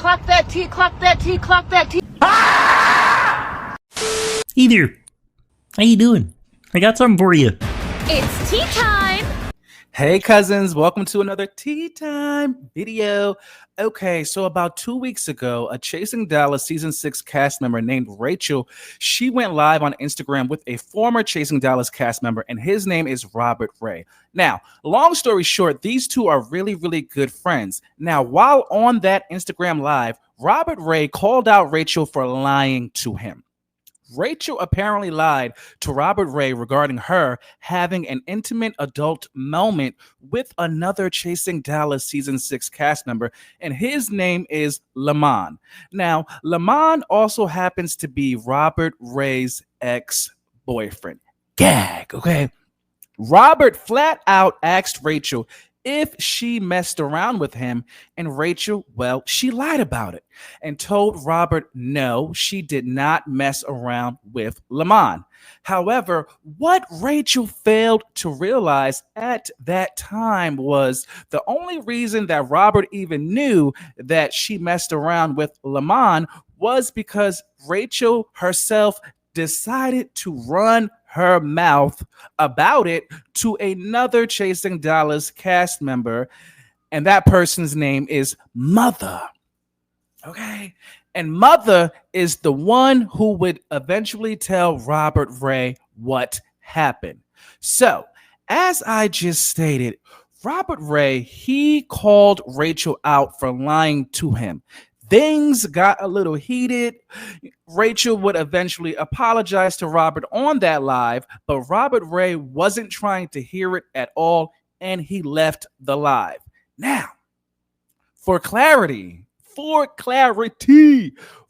clock that T, clock that T, clock that T. Hey there. How you doing? I got something for you. It's tea time! Hey cousins, welcome to another tea time video. Okay, so about 2 weeks ago, a Chasing Dallas season 6 cast member named Rachel, she went live on Instagram with a former Chasing Dallas cast member, and his name is Robert Ray. Now, long story short, these two are really, really good friends. Now, while on that Instagram live, Robert Ray called out Rachel for lying to him. Rachel apparently lied to Robert Ray regarding her having an intimate adult moment with another Chasing Dallas season 6 cast member, and his name is Lamon. Now, Lamon also happens to be Robert Ray's ex-boyfriend. GAG, okay? Robert flat out asked Rachel if she messed around with him, and Rachel, well, she lied about it and told Robert no, she did not mess around with Lamon. However, what Rachel failed to realize at that time was the only reason that Robert even knew that she messed around with Lamon was because Rachel herself decided to run her mouth about it to another Chasing Dallas cast member, and that person's name is Mother. Okay? And Mother is the one who would eventually tell Robert Ray what happened. So, as I just stated, Robert Ray, he called Rachel out for lying to him. Things got a little heated. Rachel would eventually apologize to Robert on that live, but Robert Ray wasn't trying to hear it at all, and he left the live. Now, for clarity,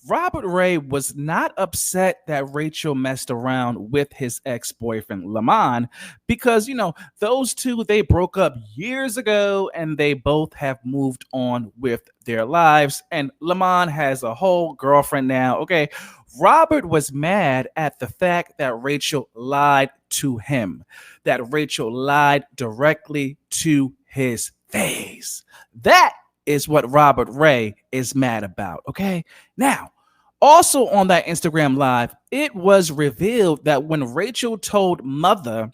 Robert Ray was not upset that Rachel messed around with his ex-boyfriend Lamon because, those two, they broke up years ago and they both have moved on with their lives, and Lamon has a whole girlfriend now. Okay, Robert was mad at the fact that Rachel lied to him, that Rachel lied directly to his face. That is what Robert Ray is mad about, okay? Now, also on that Instagram live, it was revealed that when Rachel told Mother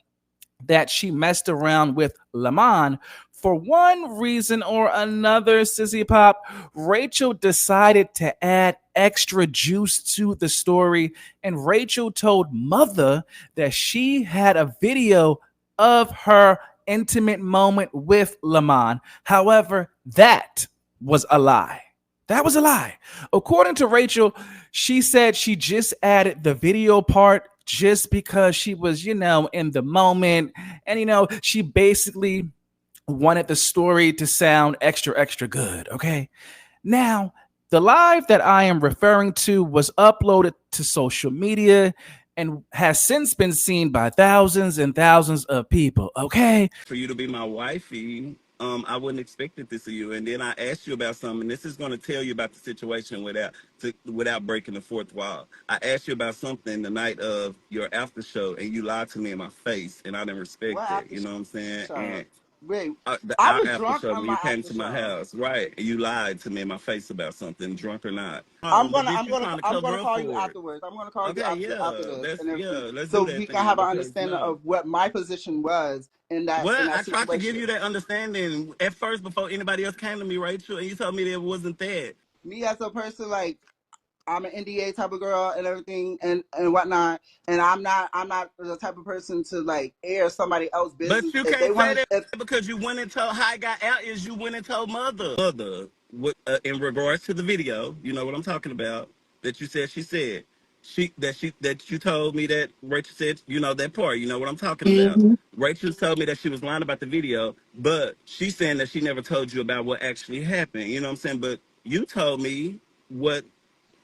that she messed around with Lamon, for one reason or another, Sissy Pop, Rachel decided to add extra juice to the story, and Rachel told Mother that she had a video of her intimate moment with Lamon. However, that was a lie. That was a lie. According to Rachel, she said she just added the video part just because she was, in the moment. And, she basically wanted the story to sound extra, extra good. Okay. Now, the live that I am referring to was uploaded to social media and has since been seen by thousands and thousands of people. Okay. For you to be my wifey, I wouldn't expect this of you. And then I asked you about something. This is going to tell you about the situation without breaking the fourth wall. I asked you about something the night of your after show, and you lied to me in my face, and I didn't respect that. You know what I'm saying? And wait, I was drunk when you came to my house, right? And you lied to me in my face about something, drunk or not. I'm gonna call you afterwards. I'm gonna call you after this. Let's so do that we can have an understanding of what my position was in that. Well, in that I tried situation. to give you that understanding at first before anybody else came to me, Rachel, and you told me that it wasn't that. Me as a person, like, I'm an NDA type of girl and everything and whatnot, and I'm not the type of person to like air somebody else's business. But you can't say that because you went and told how it got out is you went and told Mother in regards to the video. You know what I'm talking about? That you said that you told me that Rachel said, that part. You know what I'm talking about? Rachel told me that she was lying about the video, but she's saying that she never told you about what actually happened. You know what I'm saying? But you told me what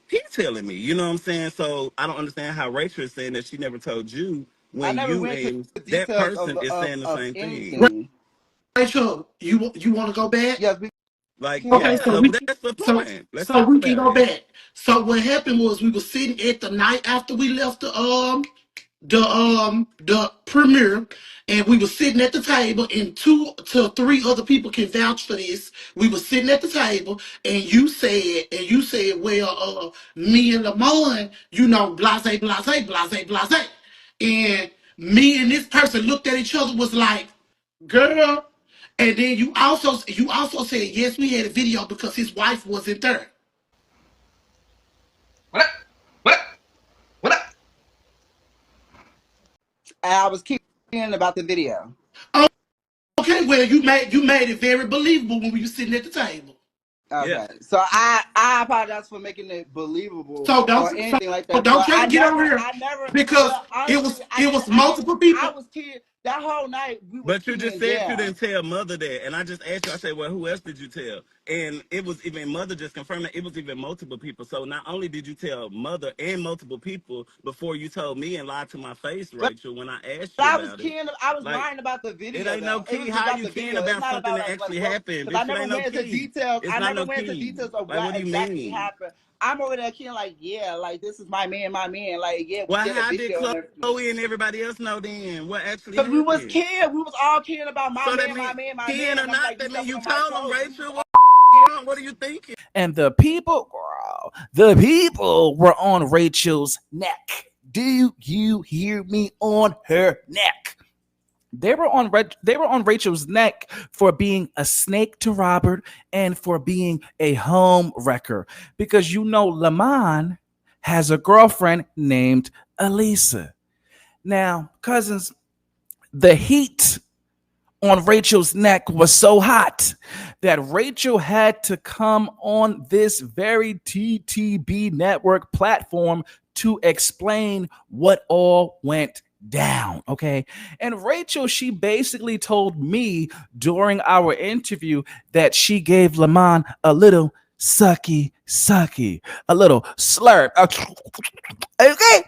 he's telling me, you know what I'm saying? So I don't understand how Rachel is saying that she never told you when you and that person is saying the same thing. Rachel, you want to go back? Yes. Okay, so that's the point. We can go back. So what happened was we were sitting at the night after we left the the premiere, and we were sitting at the table, and 2 to 3 other people can vouch for this. We were sitting at the table, and you said, well, me and Lamon, blase, blase, blase, blase. And me and this person looked at each other, was like, girl. And then you also said, yes, we had a video because his wife wasn't there. What? What? What? And I was kidding about the video. Okay, well, you made it very believable when we were sitting at the table. Okay, Yeah. so I apologize for making it believable So or don't anything like so that. don't But try to get over here I never. because But it honestly, was it was multiple I people. was kidding that whole night. We was But you just kidding. said you Yeah. didn't tell mother that, and I just asked you. I said, "Well, who else did you tell?" And it was even mother just confirming it was even multiple people. So not only did you tell mother and multiple people before you told me and lied to my face, Rachel, when I asked you I was about it, kidding. I was like lying about the video. it ain't no Though it key. was How about you the caring video. It's about not something about that us. Like actually what? happened, Because I bitch? It never ain't no went into key. details. It's I not never no went into key. details of Like, what what do you exactly mean? happened. I'm over there kidding. Like yeah, like this is my man, my man. Like yeah, we Well, did a how did video and everything. Chloe and everybody else know then what actually Because we was happened? kidding. We was all kidding about my So that man, my means man, my keying man. or And I'm not, like, you that means stepping you on my told them, toes. We was Rachel. all What are you thinking? And the people, girl, the people were on Rachel's neck. Do you hear me? On her neck. They were on Rachel's neck for being a snake to Robert and for being a home wrecker. Because Lamon has a girlfriend named Elisa. Now, cousins, the heat on Rachel's neck was so hot that Rachel had to come on this very TTB network platform to explain what all went down. Okay. And Rachel, she basically told me during our interview that she gave Lamon a little sucky, a little slurp. Okay.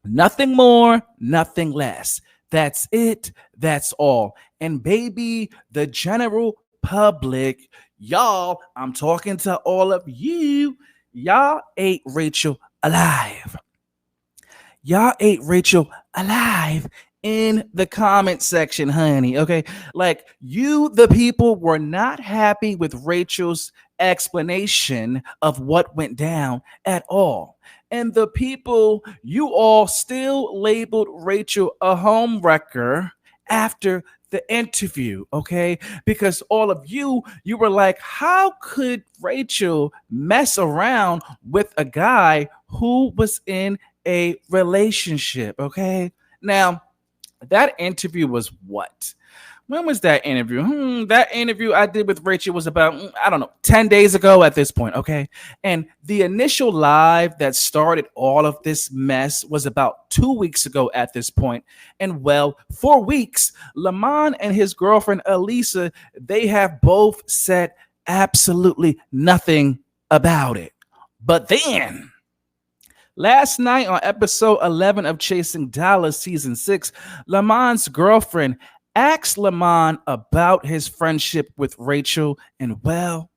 Nothing more, nothing less. That's it. That's all. And baby, the general public, y'all, I'm talking to all of you. Y'all ate Rachel alive. Y'all ate Rachel alive in the comment section, honey. Okay. Like you, the people, were not happy with Rachel's explanation of what went down at all. And the people, you all still labeled Rachel a home wrecker after the interview, okay? Because all of you were like, how could Rachel mess around with a guy who was in a relationship, okay? Now, that interview was what? When was that interview? That interview I did with Rachel was about, I don't know, 10 days ago at this point, okay? And the initial live that started all of this mess was about 2 weeks ago at this point. And well, for weeks, Lamon and his girlfriend, Elisa, they have both said absolutely nothing about it. But then, last night on episode 11 of Chasing Dallas season 6, Lamon's girlfriend asked Lamon about his friendship with Rachel, and well,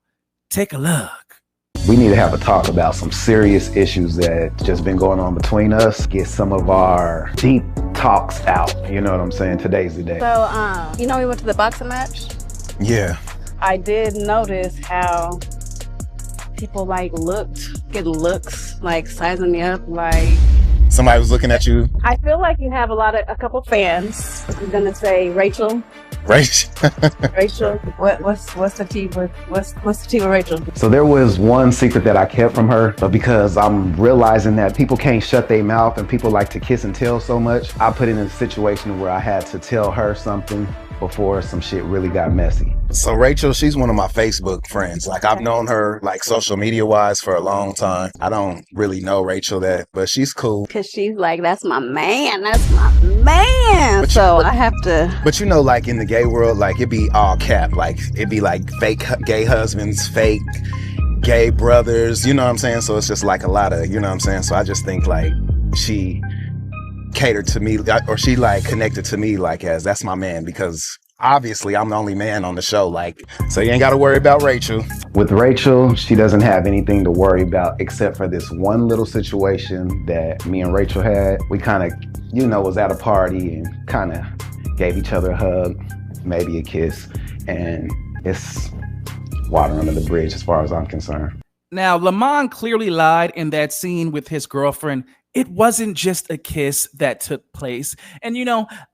take a look. We need to have a talk about some serious issues that just been going on between us. Get some of our deep talks out. You know what I'm saying? Today's the day. So, we went to the boxing match? Yeah. I did notice how people getting looks, like sizing me up, like. Somebody was looking at you. I feel like you have a couple fans. I'm gonna say Rachel. Rachel. Rachel. What's the tea with Rachel? So there was one secret that I kept from her, but because I'm realizing that people can't shut their mouth and people like to kiss and tell so much, I put it in a situation where I had to tell her something before some shit really got messy. So Rachel, she's one of my Facebook friends. Like I've known her like social media wise for a long time. I don't really know Rachel but she's cool. Cause she's like, that's my man. I have to. But like in the gay world, like it'd be all cap. Like it'd be like fake gay husbands, fake gay brothers, you know what I'm saying? So it's just like a lot of, you know what I'm saying? So I just think like she catered to me, or she like connected to me like as that's my man, because obviously I'm the only man on the show, like, so you ain't got to worry about Rachel. With Rachel, she doesn't have anything to worry about except for this one little situation that me and Rachel had. We kind of, was at a party and kind of gave each other a hug, maybe a kiss, and it's water under the bridge as far as I'm concerned. Now, Lamon clearly lied in that scene with his girlfriend. It wasn't just a kiss that took place. And,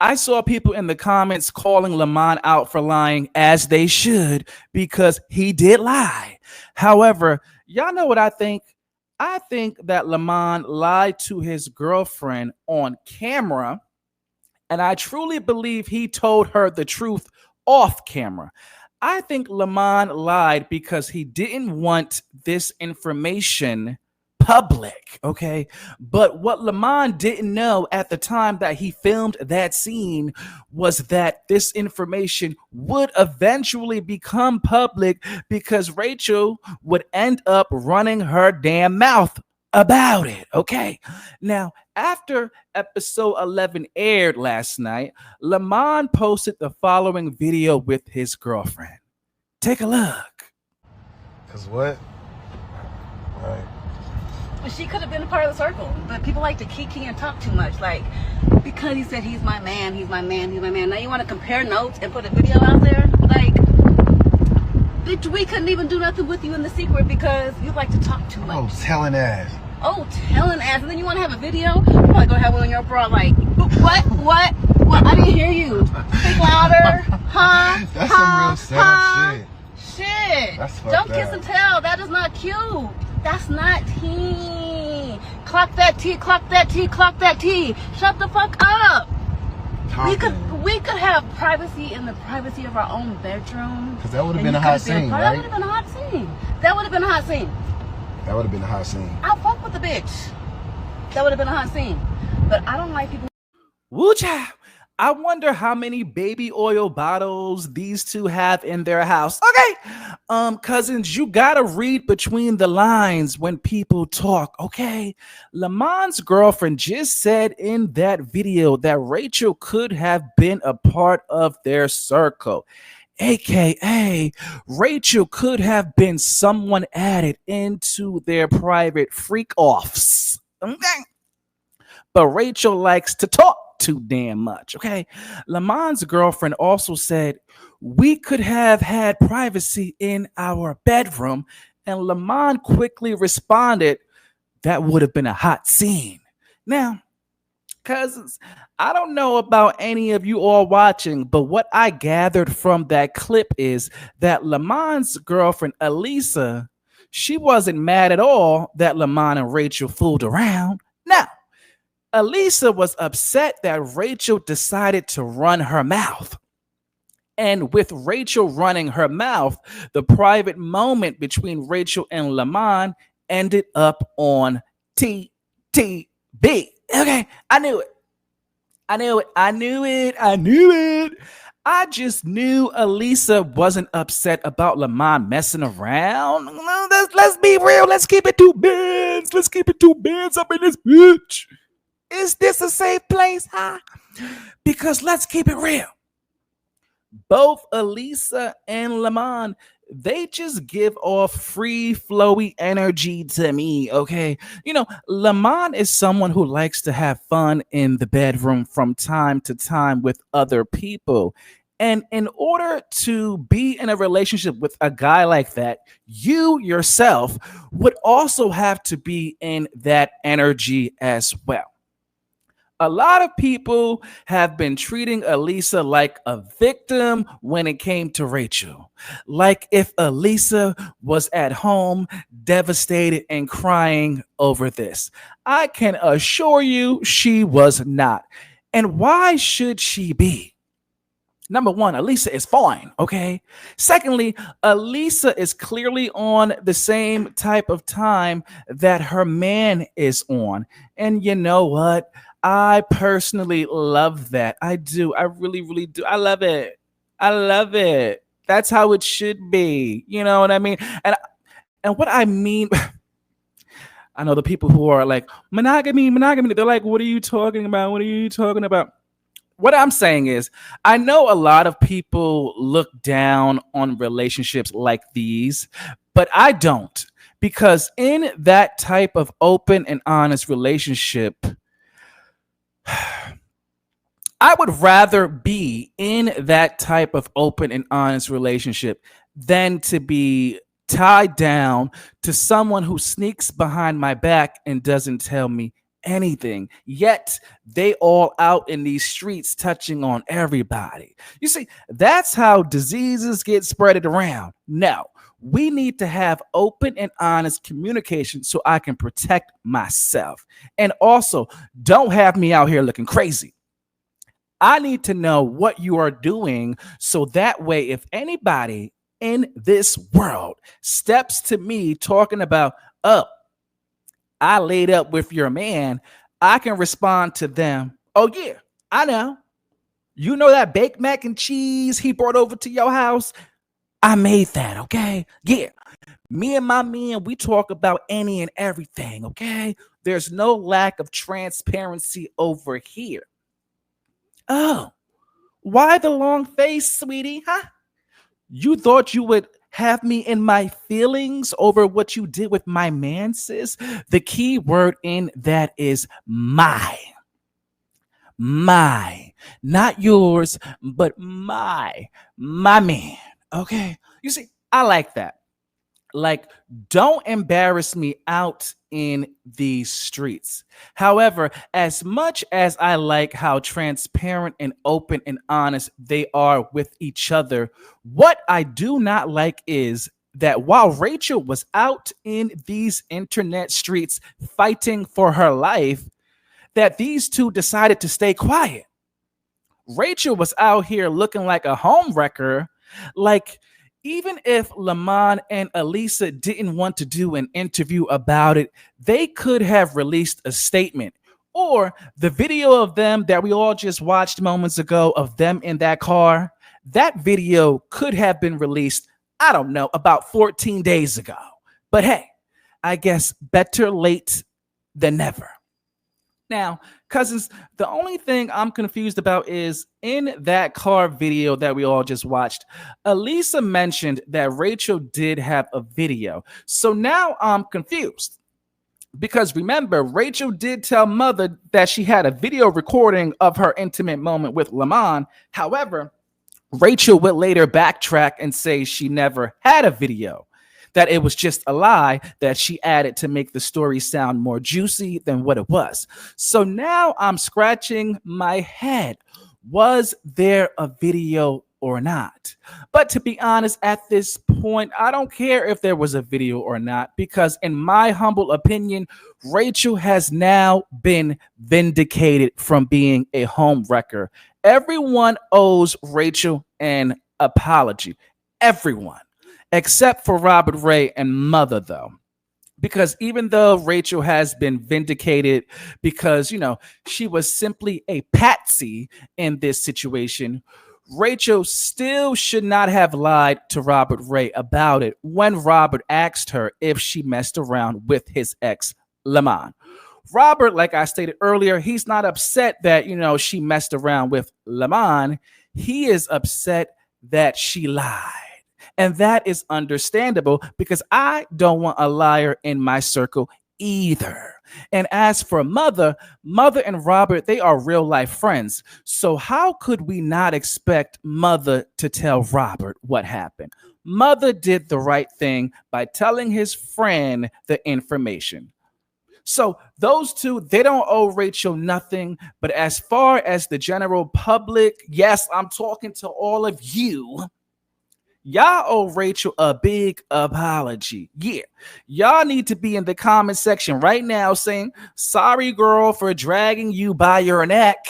I saw people in the comments calling Lamon out for lying, as they should, because he did lie. However, y'all know what I think? I think that Lamon lied to his girlfriend on camera, and I truly believe he told her the truth off camera. I think Lamon lied because he didn't want this information public, okay? But what Lamon didn't know at the time that he filmed that scene was that this information would eventually become public because Rachel would end up running her damn mouth about it, okay? Now, after episode 11 aired last night, Lamon posted the following video with his girlfriend. Take a look. Cause what? Right. She could have been a part of the circle, but people like to kiki and talk too much. Like, because he said he's my man, he's my man, he's my man. Now you want to compare notes and put a video out there? Like, bitch, we couldn't even do nothing with you in the secret because you like to talk too much. Oh, telling ass. Oh, telling ass. And then you want to have a video? You want to go have one on your bra like, what? I didn't hear you. Speak louder. Huh? That's some real sad Shit. That's fucked Don't up. kiss and tell. That is not cute. That's not tea. Clock that tea, clock that tea, clock that tea. Shut the fuck up. We could have privacy in the privacy of our own bedroom. Because that would have been a hot scene, right? That would have been a hot scene. That would have been a hot scene. That would have been a hot scene. I'll fuck with the bitch. That would have been a hot scene. But I don't like people. Woo child. I wonder how many baby oil bottles these two have in their house. Okay. Cousins, you gotta read between the lines when people talk, okay? Lamon's girlfriend just said in that video that Rachel could have been a part of their circle. AKA, Rachel could have been someone added into their private freak-offs. Okay? But Rachel likes to talk too damn much, okay? Lamon's girlfriend also said we could have had privacy in our bedroom, and Lamon quickly responded, that would have been a hot scene. Now, cousins, I don't know about any of you all watching, but what I gathered from that clip is that Lamon's girlfriend, Elisa, she wasn't mad at all that Lamon and Rachel fooled around. Now, Elisa was upset that Rachel decided to run her mouth. And with Rachel running her mouth, the private moment between Rachel and Lamon ended up on TTB. Okay, I knew it. I just knew Elisa wasn't upset about Lamon messing around. Let's be real. Let's keep it 2 bands. Let's keep it 2 bands up in this bitch. Is this a safe place, huh? Because let's keep it real. Both Elisa and Lamon, they just give off free flowy energy to me, okay? Lamon is someone who likes to have fun in the bedroom from time to time with other people. And in order to be in a relationship with a guy like that, you yourself would also have to be in that energy as well. A lot of people have been treating Elisa like a victim when it came to Rachel. Like if Elisa was at home, devastated and crying over this. I can assure you she was not. And why should she be? Number one, Elisa is fine, okay? Secondly, Elisa is clearly on the same type of time that her man is on. And you know what? I personally love that. I do. I really, really do. I love it. That's how it should be. You know what I mean? And what I mean, I know the people who are like, monogamy. They're like, what are you talking about? what I'm saying is, I know a lot of people look down on relationships like these, but I don't. Because in that type of open and honest relationship, I would rather be in that type of open and honest relationship than to be tied down to someone who sneaks behind my back and doesn't tell me anything. Yet they all out in these streets touching on everybody. You see, that's how diseases get spreaded around. No, we need to have open and honest communication so I can protect myself. And also, don't have me out here looking crazy. I need to know what you are doing so that way, if anybody in this world steps to me talking about, oh, I laid up with your man, I can respond to them, oh, yeah, I know. You know that baked mac and cheese he brought over to your house? I made that, okay? Yeah. Me and my man, we talk about any and everything, okay? There's no lack of transparency over here. Oh, why the long face, sweetie? Huh? You thought you would have me in my feelings over what you did with my man, sis? The key word in that is my. My. Not yours, but my man. Okay? You see, I like that. Like, don't embarrass me out in these streets. However, as much as I like how transparent and open and honest they are with each other, what I do not like is that while Rachel was out in these internet streets fighting for her life, that these two decided to stay quiet. Rachel was out here looking like a homewrecker, like, even if Lamon and Elisa didn't want to do an interview about it, they could have released a statement. Or the video of them that we all just watched moments ago of them in that car, that video could have been released, I don't know, about 14 days ago. But hey, I guess better late than never. Now, cousins, the only thing I'm confused about is in that car video that we all just watched, Elisa mentioned that Rachel did have a video. So now I'm confused. Because remember, Rachel did tell Mother that she had a video recording of her intimate moment with Lamon. However, Rachel would later backtrack and say she never had a video, that it was just a lie that she added to make the story sound more juicy than what it was. So now I'm scratching my head. Was there a video or not? But to be honest, at this point, I don't care if there was a video or not, because in my humble opinion, Rachel has now been vindicated from being a homewrecker. Everyone owes Rachel an apology. Everyone. Except for Robert Ray and Mother, though. Because even though Rachel has been vindicated because, she was simply a patsy in this situation, Rachel still should not have lied to Robert Ray about it when Robert asked her if she messed around with his ex, Lamon. Robert, like I stated earlier, he's not upset that, she messed around with Lamon. He is upset that she lied. And that is understandable because I don't want a liar in my circle either. And as for Mother and Robert, they are real life friends. So how could we not expect Mother to tell Robert what happened? Mother did the right thing by telling his friend the information. So those two, they don't owe Rachel nothing. But as far as the general public, yes, I'm talking to all of you. Y'all owe Rachel a big apology. Yeah. Y'all need to be in the comment section right now saying, sorry, girl, for dragging you by your neck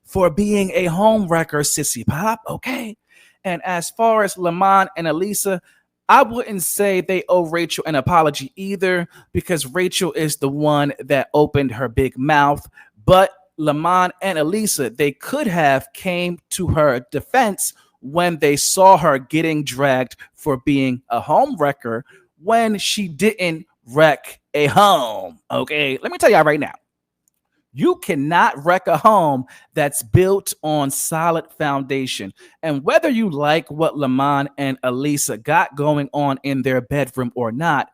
for being a homewrecker, sissy pop. Okay. And as far as Lamon and Elisa, I wouldn't say they owe Rachel an apology either, because Rachel is the one that opened her big mouth. But Lamon and Elisa, they could have came to her defense when they saw her getting dragged for being a home wrecker when she didn't wreck a home. Okay, let me tell y'all right now. You cannot wreck a home that's built on solid foundation. And whether you like what Lamon and Elisa got going on in their bedroom or not,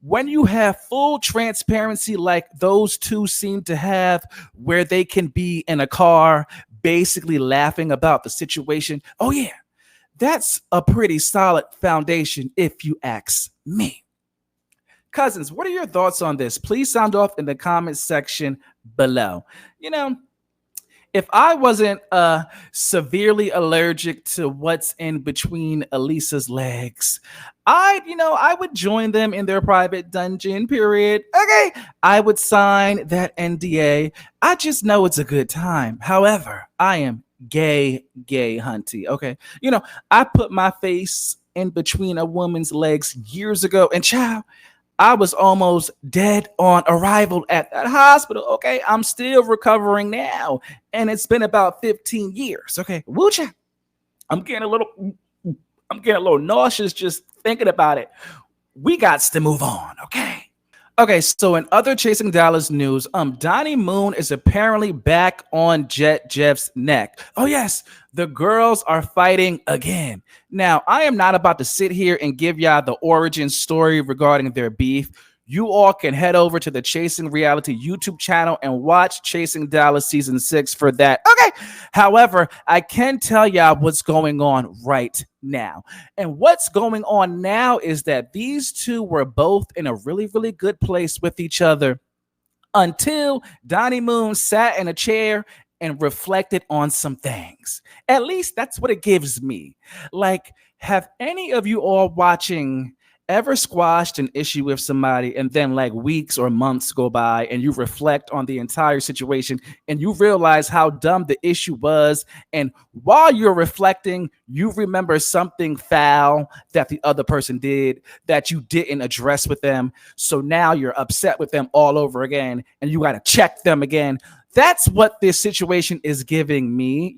when you have full transparency like those two seem to have, where they can be in a car basically laughing about the situation, oh yeah, that's a pretty solid foundation if you ask me. Cousins, what are your thoughts on this? Please sound off in the comments section below. You know, if I wasn't severely allergic to what's in between Elisa's legs, I would join them in their private dungeon, period. Okay, I would sign that NDA. I just know it's a good time. However, I am gay hunty, okay? I put my face in between a woman's legs years ago, and child, I was almost dead on arrival at that hospital. Okay, I'm still recovering now, and it's been about 15 years. Okay, woocha. I'm getting a little nauseous just thinking about it. We got to move on. Okay, so in other Chasing Dallas news, Donnie Moon is apparently back on Jet Jeff's neck. Oh yes, the girls are fighting again. Now, I am not about to sit here and give y'all the origin story regarding their beef. You all can head over to the Chasing Reality YouTube channel and watch Chasing Dallas Season 6 for that. Okay. However, I can tell y'all what's going on right now. And what's going on now is that these two were both in a really, really good place with each other until Donnie Moon sat in a chair and reflected on some things. At least that's what it gives me. Like, have any of you all watching ever squashed an issue with somebody and then like weeks or months go by and you reflect on the entire situation and you realize how dumb the issue was, and while you're reflecting you remember something foul that the other person did that you didn't address with them, so now you're upset with them all over again and you got to check them again? That's what this situation is giving me.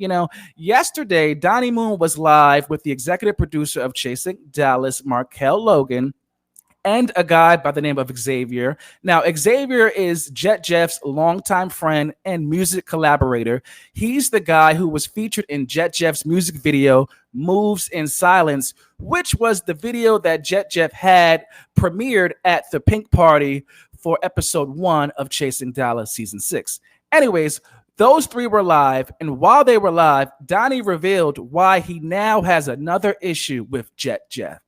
Yesterday, Donnie Moon was live with the executive producer of Chasing Dallas, Markel Logan, and a guy by the name of Xavier. Now, Xavier is Jet Jeff's longtime friend and music collaborator. He's the guy who was featured in Jet Jeff's music video, Moves in Silence, which was the video that Jet Jeff had premiered at the Pink Party for episode 1 of Chasing Dallas Season 6. Anyways, those three were live, and while they were live, Donnie revealed why he now has another issue with Jet Jeff.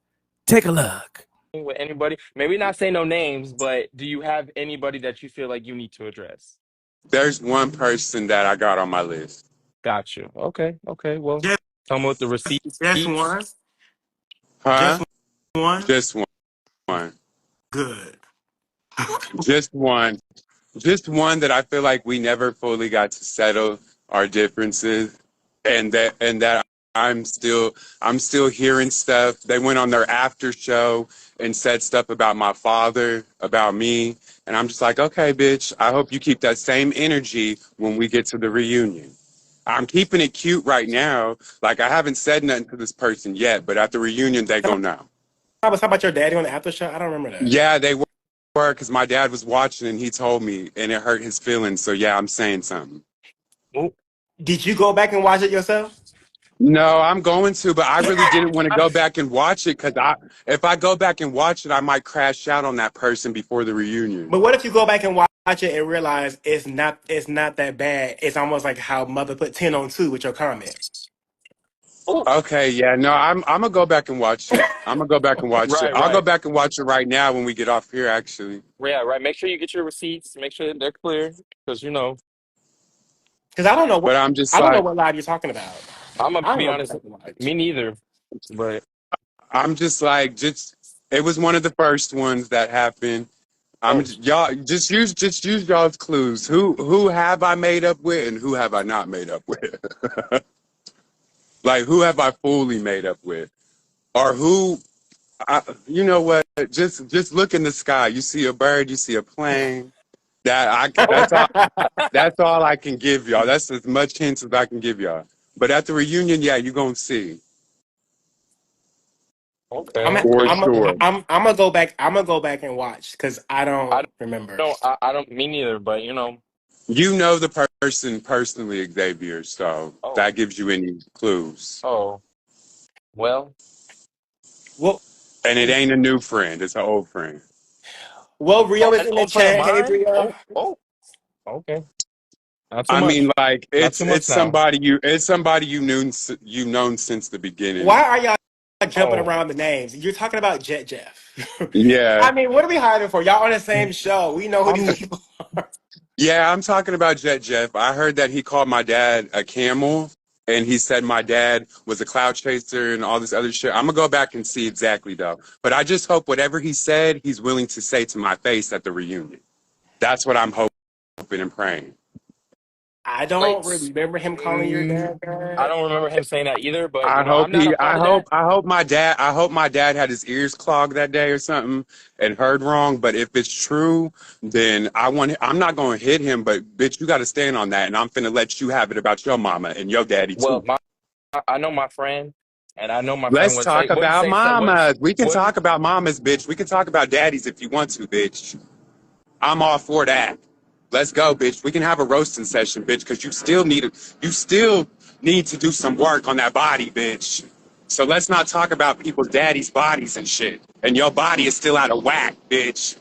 Take a look. With anybody, maybe not say no names, but do you have anybody that you feel like you need to address? There's one person that I got on my list. Got you. Okay. Well, tell me what the receipt. Just one? Huh? Just one? Just one. Good. Just one. Just one that I feel like we never fully got to settle our differences, and that I'm still hearing stuff. They went on their after show and said stuff about my father, about me, and I'm just like, okay, bitch, I hope you keep that same energy when we get to the reunion. I'm keeping it cute right now. Like, I haven't said nothing to this person yet, but at the reunion, they gonna know. How about your daddy on the after show? I don't remember that. Yeah, they were, because my dad was watching and he told me, and it hurt his feelings. So yeah, I'm saying something. Did you go back and watch it yourself? No, I'm going to, but I really didn't want to go back and watch it, because if I go back and watch it, I might crash out on that person before the reunion. But what if you go back and watch it and realize it's not that bad? It's almost like how Mother put 10 on 2 with your comment. Okay, yeah, no, I'm gonna go back and watch it. I'm gonna go back and watch it. I'll go back and watch it right now when we get off here, actually. Yeah, right. Make sure you get your receipts. Make sure they're clear, because Because I don't know. But I'm just I don't know what live you're talking about. I'm gonna be honest. Me neither. But I'm just like, it was one of the first ones that happened. Y'all just use y'all's clues. Who have I made up with and who have I not made up with? Like, who have I fully made up with? Or who, you know what? Just look in the sky. You see a bird, you see a plane. That's all I can give y'all. That's as much hints as I can give y'all. But at the reunion, yeah, you're going to see. Okay. I'm gonna go back. I'm gonna go back and watch, because I don't remember. No, I don't. Me neither. But You know the person personally, Xavier, so Oh, that gives you any clues. oh, well, Well, And it ain't a new friend, it's an old friend. well, Rio oh, is an in the old friend of chat. Hey, mine. Rio. Oh, okay. Not too I much. mean, like Not too it's much now. somebody you've known since the beginning. Why are y'all jumping Oh, around the names? You're talking about Jet Jeff. Yeah. I mean, what are we hiding for? Y'all on the same show. We know who these I'm. people. Yeah, I'm talking about Jet Jeff. I heard that he called my dad a camel and he said my dad was a cloud chaser and all this other shit. I'm gonna go back and see exactly though. But I just hope whatever he said, he's willing to say to my face at the reunion. That's what I'm hoping and praying. I don't Wait. remember him calling your dad I that. don't remember him saying that either, but I hope I'm not a he part of that. I hope my dad had his ears clogged that day or something and heard wrong. But if it's true, then I'm not gonna hit him, but bitch, you gotta stand on that and I'm finna let you have it about your mama and your daddy Well, too. I know my friend, and I know my friend Let's would say talk about wouldn't mamas. We can wouldn't. talk about mamas, bitch. We can talk about daddies if you want to, bitch. I'm all for that. Let's go, bitch. We can have a roasting session, bitch, because you still need to do some work on that body, bitch. So let's not talk about people's daddies' bodies and shit. And your body is still out of whack, bitch.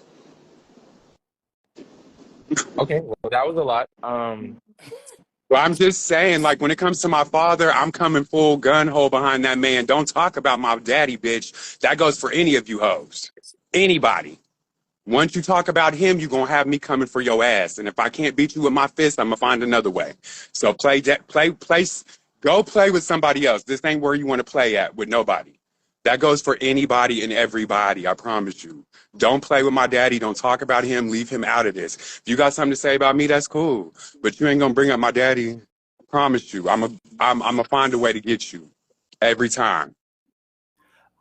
Okay, well, that was a lot. Well, I'm just saying, like, when it comes to my father, I'm coming full gun hole behind that man. Don't talk about my daddy, bitch. That goes for any of you hoes. Anybody. Once you talk about him, you're gonna have me coming for your ass. And if I can't beat you with my fist, I'm gonna find another way. So go play with somebody else. This ain't where you want to play at with nobody. That goes for anybody and everybody, I promise you. Don't play with my daddy. Don't talk about him. Leave him out of this. If you got something to say about me, that's cool. But you ain't gonna bring up my daddy. I promise you. I'm a find a way to get you every time.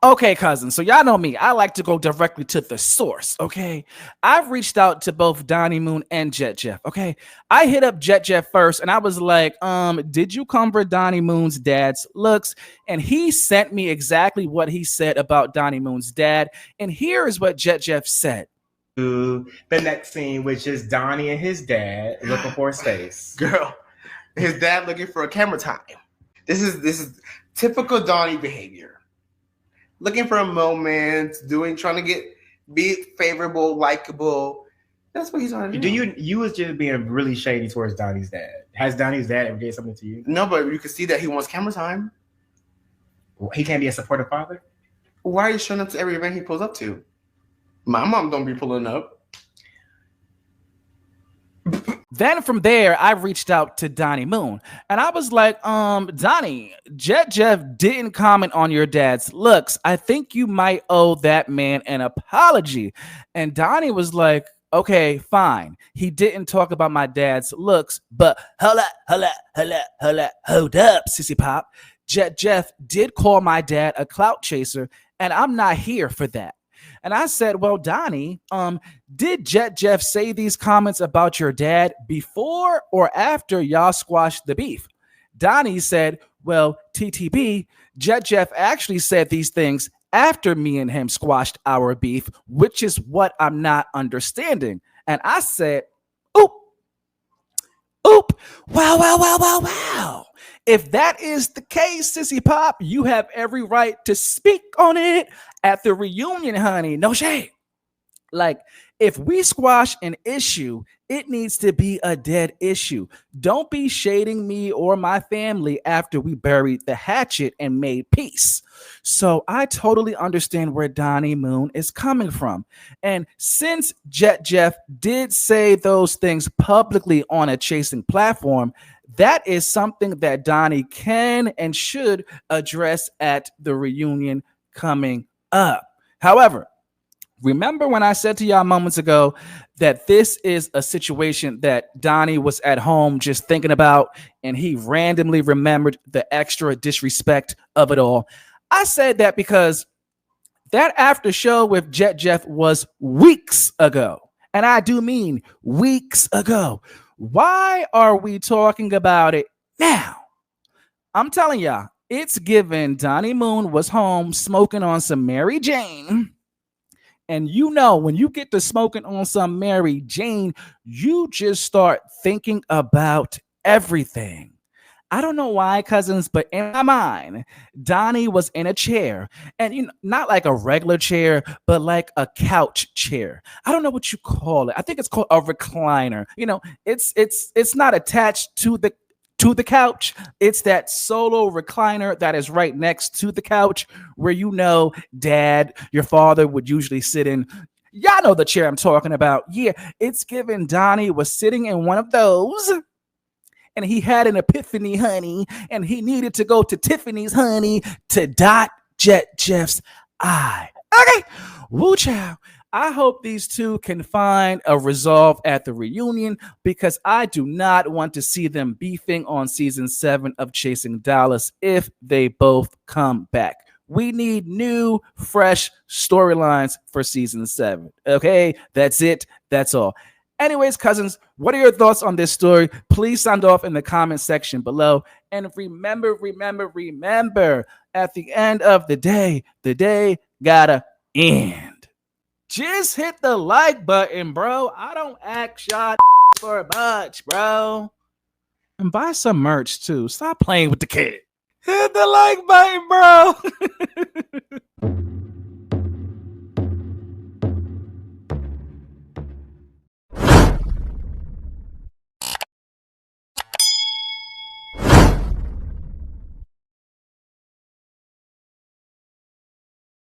Okay, cousins. So y'all know me. I like to go directly to the source. Okay, I've reached out to both Donnie Moon and Jet Jeff. Okay, I hit up Jet Jeff first, and I was like, did you come for Donnie Moon's dad's looks?" And he sent me exactly what he said about Donnie Moon's dad. And here is what Jet Jeff said. The next scene, which is Donnie and his dad looking for a space. Girl, his dad looking for a camera time. This is typical Donnie behavior. Looking for a moment, trying to be favorable, likable. That's what he's trying to do. You was just being really shady towards Donnie's dad. Has Donnie's dad ever did something to you? No, but you can see that he wants camera time. He can't be a supportive father? Why are you showing up to every event he pulls up to? My mom don't be pulling up. Then from there, I reached out to Donnie Moon, and I was like, Donnie, Jet Jeff didn't comment on your dad's looks. I think you might owe that man an apology. And Donnie was like, okay, fine. He didn't talk about my dad's looks, but hold up, sissy pop. Jet Jeff did call my dad a clout chaser, and I'm not here for that. And I said, well, Donnie, did Jet Jeff say these comments about your dad before or after y'all squashed the beef? Donnie said, well, TTB, Jet Jeff actually said these things after me and him squashed our beef, which is what I'm not understanding. And I said, oop, wow. If that is the case, Sissy Pop, you have every right to speak on it at the reunion, honey. No shade. Like, if we squash an issue, it needs to be a dead issue. Don't be shading me or my family after we buried the hatchet and made peace. So I totally understand where Donnie Moon is coming from. And since Jet Jeff did say those things publicly on a chasing platform, that is something that Donnie can and should address at the reunion coming up. However, remember when I said to y'all moments ago that this is a situation that Donnie was at home just thinking about, and he randomly remembered the extra disrespect of it all? I said that because that after show with Jet Jeff was weeks ago. And I do mean weeks ago. Why are we talking about it now? I'm telling y'all, it's given Donnie Moon was home smoking on some Mary Jane, And you know, when you get to smoking on some Mary Jane, you just start thinking about everything. I don't know why, cousins, but in my mind, Donnie was in a chair, and not like a regular chair, but like a couch chair. I don't know what you call it. I think it's called a recliner. It's not attached to the couch. It's that solo recliner that is right next to the couch where dad, your father would usually sit in. Y'all know the chair I'm talking about. Yeah, it's given Donnie was sitting in one of those, and he had an epiphany, honey, and he needed to go to Tiffany's, honey, to dot Jet Jeff's eye. Okay, woo child. I hope these two can find a resolve at the reunion, because I do not want to see them beefing on season 7 of Chasing Dallas if they both come back. We need new, fresh storylines for season 7. Okay, that's it. That's all. Anyways, cousins, what are your thoughts on this story? Please sound off in the comment section below. And remember, at the end of the day gotta end. Just hit the like button, bro. I don't ask y'all for much, bro. And buy some merch, too. Stop playing with the kid. Hit the like button, bro.